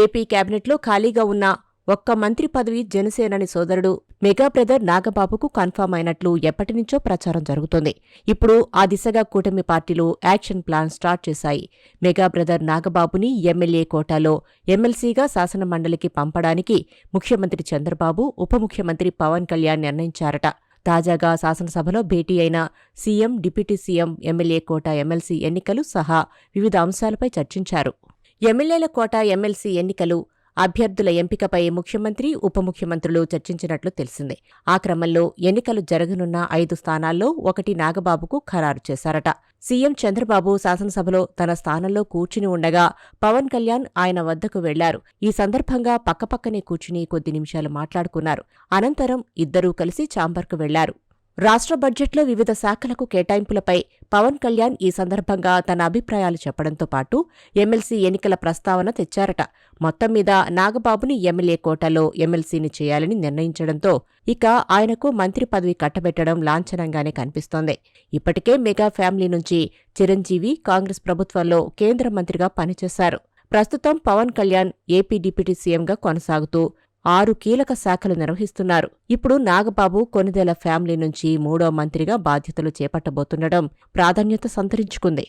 AP కేబినెట్లో ఖాళీగా ఉన్న ఒక్క మంత్రి పదవి జనసేనాని సోదరుడు మెగా బ్రదర్ నాగబాబుకు కన్ఫర్మ్ అయినట్లు ఎప్పటినుంచో ప్రచారం జరుగుతోంది. ఇప్పుడు ఆ దిశగా కూటమి పార్టీలు యాక్షన్ ప్లాన్ స్టార్ట్ చేశాయి. మెగా బ్రదర్ నాగబాబుని ఎమ్మెల్యే కోటాలో ఎమ్మెల్సీగా శాసనమండలికి పంపడానికి ముఖ్యమంత్రి చంద్రబాబు, ఉప ముఖ్యమంత్రి పవన్ కళ్యాణ్ నిర్ణయించారట. తాజాగా శాసనసభలో భేటీ అయిన CM, deputy CM, MLA quota MLC ఎన్నికలు సహా వివిధ అంశాలపై చర్చించారు. ఎమ్మెల్యేల కోటా ఎమ్మెల్సీ ఎన్నికలు, అభ్యర్థుల ఎంపికపై ముఖ్యమంత్రి, ఉప ముఖ్యమంత్రులు చర్చించినట్లు తెలిసిందే. ఆ క్రమంలో ఎన్నికలు జరగనున్న 5 స్థానాల్లో ఒకటి నాగబాబుకు ఖరారు చేశారట. సీఎం చంద్రబాబు శాసనసభలో తన స్థానంలో కూర్చుని ఉండగా పవన్ కళ్యాణ్ ఆయన వద్దకు వెళ్లారు. ఈ సందర్భంగా పక్కపక్కనే కూర్చుని కొద్ది నిమిషాలు మాట్లాడుకున్నారు. అనంతరం ఇద్దరూ కలిసి ఛాంబర్కు వెళ్లారు. రాష్ట్ర బడ్జెట్లో వివిధ శాఖలకు కేటాయింపులపై పవన్ కళ్యాణ్ ఈ సందర్భంగా తన అభిప్రాయాలు చెప్పడంతో పాటు ఎమ్మెల్సీ ఎన్నికల ప్రస్తావన తెచ్చారట. మొత్తం మీద నాగబాబుని ఎమ్మెల్యే కోటాలో ఎమ్మెల్సీని చేయాలని నిర్ణయించడంతో ఇక ఆయనకు మంత్రి పదవి కట్టబెట్టడం లాంఛనంగానే కనిపిస్తోంది. ఇప్పటికే మెగా ఫ్యామిలీ నుంచి చిరంజీవి కాంగ్రెస్ ప్రభుత్వంలో కేంద్ర మంత్రిగా పనిచేశారు. ప్రస్తుతం పవన్ కళ్యాణ్ ఏపీ డిప్యూటీ సీఎంగా కొనసాగుతూ 6 కీలక శాఖలు నిర్వహిస్తున్నారు. ఇప్పుడు నాగబాబు కొణిదెల ఫ్యామిలీ నుంచి 3వ మంత్రిగా బాధ్యతలు చేపట్టబోతుండడం ప్రాధాన్యత సంతరించుకుంది.